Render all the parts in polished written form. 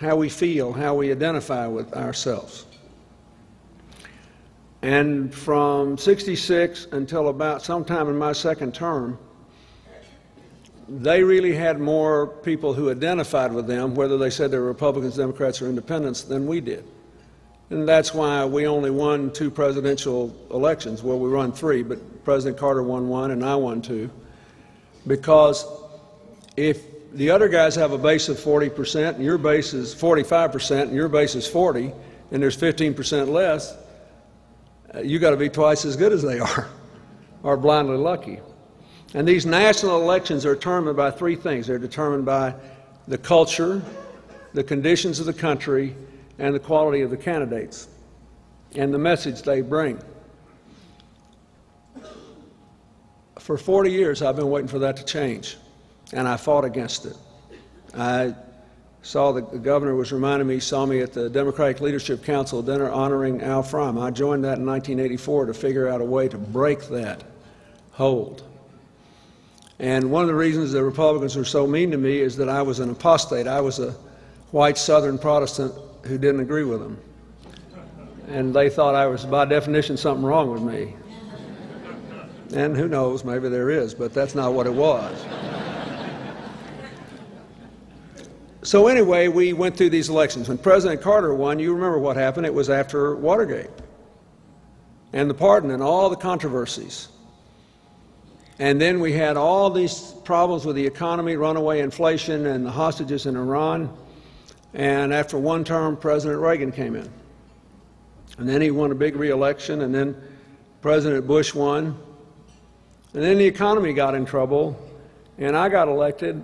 how we feel, how we identify with ourselves. And from '66 until about sometime in my second term, they really had more people who identified with them, whether they said they were Republicans, Democrats, or Independents, than we did. And that's why we only won 2 presidential elections. Well, we won 3, but President Carter won 1 and I won 2. Because if the other guys have a base of 40% and your base is 45% and your base is 40 and there's 15% less, you got to be twice as good as they are, or blindly lucky. And these national elections are determined by 3 things. They're determined by the culture, the conditions of the country, and the quality of the candidates and the message they bring. For 40 years, I've been waiting for that to change, and I fought against it. I saw the governor was reminding me, saw me at the Democratic Leadership Council dinner honoring Al Frum. I joined that in 1984 to figure out a way to break that hold. And one of the reasons the Republicans were so mean to me is that I was an apostate. I was a white Southern Protestant who didn't agree with them. And they thought I was, by definition, something wrong with me. And who knows, maybe there is, but that's not what it was. So anyway, we went through these elections. When President Carter won, you remember what happened. It was after Watergate and the pardon and all the controversies. And then we had all these problems with the economy, runaway inflation, and the hostages in Iran. And after one term, President Reagan came in. And then he won a big re-election, and then President Bush won. And then the economy got in trouble, and I got elected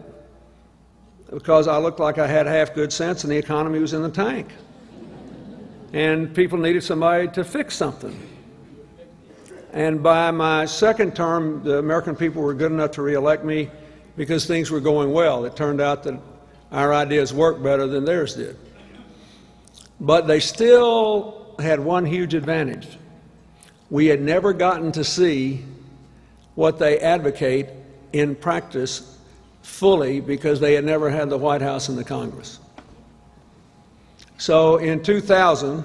because I looked like I had half good sense and the economy was in the tank. And people needed somebody to fix something. And by my second term, the American people were good enough to re-elect me because things were going well. It turned out that our ideas worked better than theirs did. But they still had one huge advantage. We had never gotten to see what they advocate in practice fully because they had never had the White House and the Congress. So in 2000,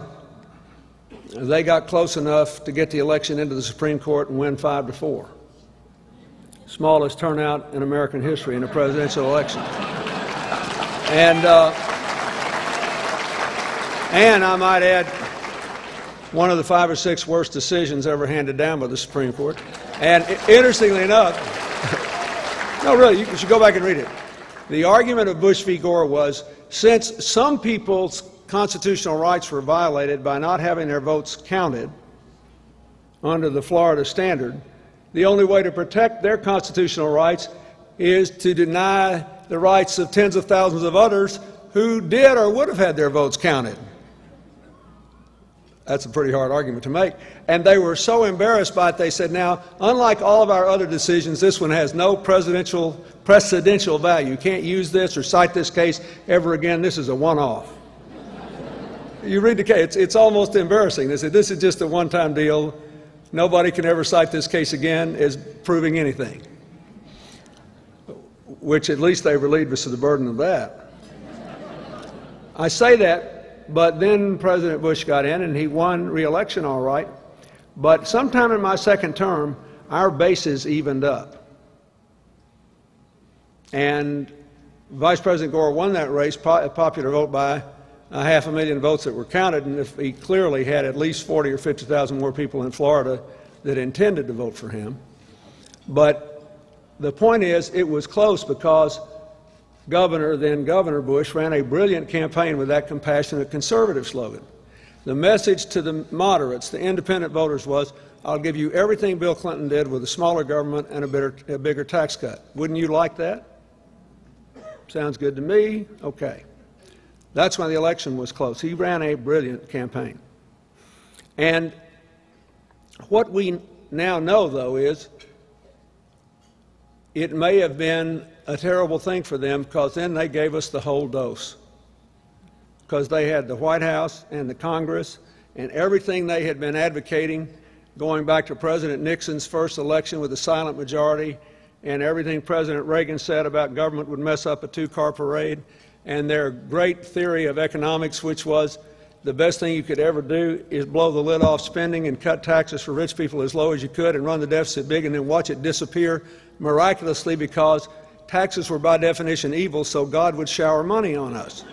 they got close enough to get the election into the Supreme Court and win 5-4. Smallest turnout in American history in a presidential election. And I might add, one of the 5 or 6 worst decisions ever handed down by the Supreme Court. And interestingly enough, no, really, you should go back and read it. The argument of Bush v. Gore was, since some people's constitutional rights were violated by not having their votes counted under the Florida standard, the only way to protect their constitutional rights is to deny the rights of tens of thousands of others who did or would have had their votes counted. That's a pretty hard argument to make. And they were so embarrassed by it, they said, now, unlike all of our other decisions, this one has no precedential value. You can't use this or cite this case ever again. This is a one-off. You read the case, it's almost embarrassing. They said, this is just a one-time deal. Nobody can ever cite this case again as proving anything. Which at least they relieved us of the burden of that. I say that, but then President Bush got in and he won re-election all right. But sometime in my second term, our bases evened up. And Vice President Gore won that race, a popular vote by 500,000 votes that were counted, and if he clearly had at least 40 or 50,000 more people in Florida that intended to vote for him. But the point is, it was close because then Governor Bush ran a brilliant campaign with that compassionate conservative slogan. The message to the moderates, the independent voters, was, I'll give you everything Bill Clinton did with a smaller government and a bigger tax cut. Wouldn't you like that? Sounds good to me. Okay. That's when the election was close. He ran a brilliant campaign. And what we now know, though, is it may have been a terrible thing for them because then they gave us the whole dose. Because they had the White House and the Congress and everything they had been advocating going back to President Nixon's first election with a silent majority and everything President Reagan said about government would mess up a 2-car parade. and their great theory of economics, which was the best thing you could ever do is blow the lid off spending and cut taxes for rich people as low as you could and run the deficit big and then watch it disappear miraculously because taxes were by definition evil, so God would shower money on us.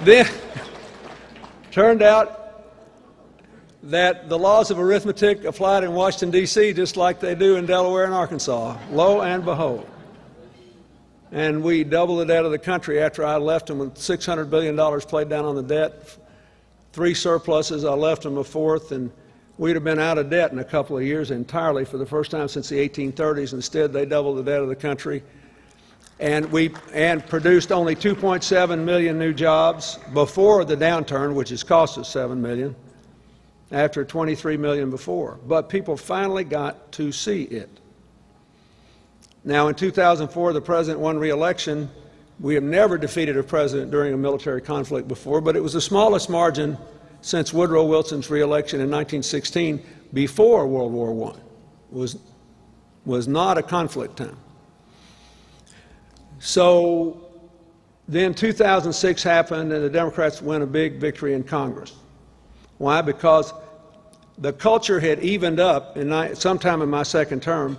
Then turned out that the laws of arithmetic applied in Washington, D.C. just like they do in Delaware and Arkansas. Lo and behold. And we doubled the debt of the country after I left them with $600 billion played down on the debt. 3 surpluses, I left them a 4th, and we'd have been out of debt in a couple of years entirely for the first time since the 1830s. Instead, they doubled the debt of the country. And produced only 2.7 million new jobs before the downturn, which has cost us 7 million, after 23 million before. But people finally got to see it. Now, in 2004, the president won re-election. We have never defeated a president during a military conflict before, but it was the smallest margin since Woodrow Wilson's re-election in 1916 before World War I. Was not a conflict time. So then 2006 happened, and the Democrats won a big victory in Congress. Why? Because the culture had evened up sometime in my second term,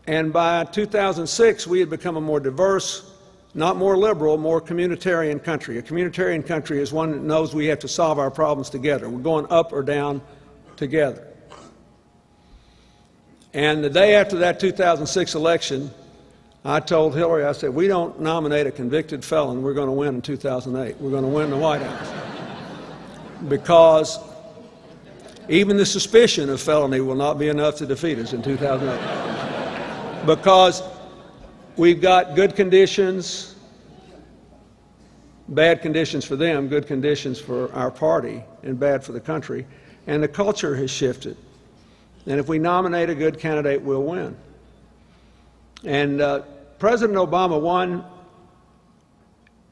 and by 2006 we had become a more diverse, not more liberal, more communitarian country. A communitarian country is one that knows we have to solve our problems together. We're going up or down together. And the day after that 2006 election, I told Hillary, I said, we don't nominate a convicted felon, we're going to win in 2008. We're going to win the White House. Because even the suspicion of felony will not be enough to defeat us in 2008. Because we've got good conditions, bad conditions for them, good conditions for our party, and bad for the country, and the culture has shifted. And if we nominate a good candidate, we'll win. And President Obama won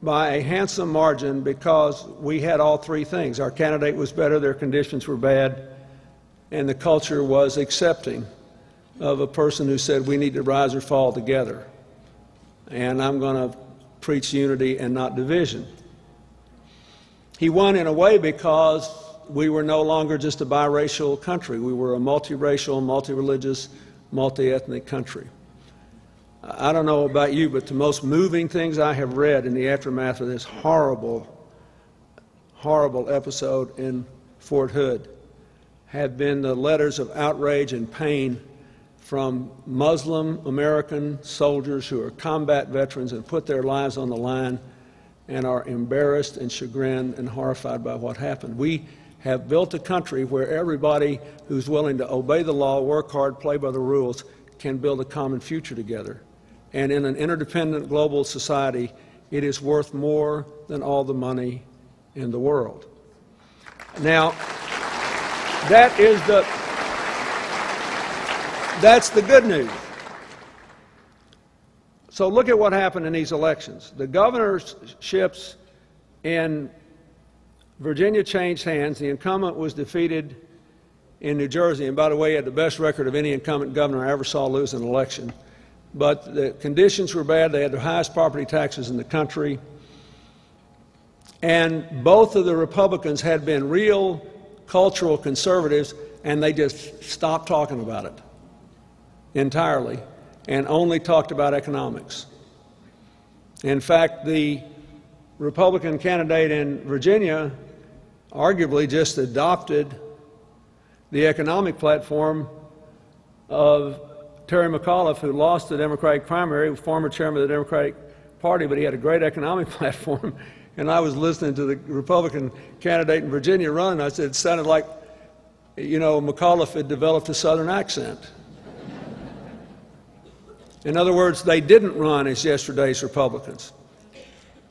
by a handsome margin because we had all 3 things. Our candidate was better, their conditions were bad, and the culture was accepting of a person who said we need to rise or fall together. And I'm going to preach unity and not division. He won in a way because we were no longer just a biracial country. We were a multiracial, multi-religious, multi-ethnic country. I don't know about you, but the most moving things I have read in the aftermath of this horrible, horrible episode in Fort Hood have been the letters of outrage and pain from Muslim American soldiers who are combat veterans and put their lives on the line and are embarrassed and chagrined and horrified by what happened. We have built a country where everybody who's willing to obey the law, work hard, play by the rules, can build a common future together. And in an interdependent global society, it is worth more than all the money in the world. Now, that's the good news. So look at what happened in these elections. The governorships in Virginia changed hands. The incumbent was defeated in New Jersey, and by the way, he had the best record of any incumbent governor I ever saw lose an election. But the conditions were bad. They had the highest property taxes in the country. And both of the Republicans had been real cultural conservatives, and they just stopped talking about it entirely and only talked about economics. In fact, the Republican candidate in Virginia arguably just adopted the economic platform of Terry McAuliffe, who lost the Democratic primary, former chairman of the Democratic Party, but he had a great economic platform. And I was listening to the Republican candidate in Virginia run, and I said it sounded like, you know, McAuliffe had developed a Southern accent. In other words, they didn't run as yesterday's Republicans.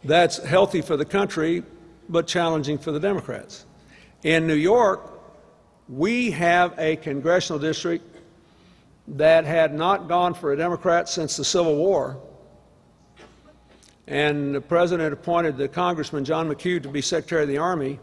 That's healthy for the country, but challenging for the Democrats. In New York, we have a congressional district that had not gone for a Democrat since the Civil War. And the president appointed the Congressman John McHugh to be Secretary of the Army.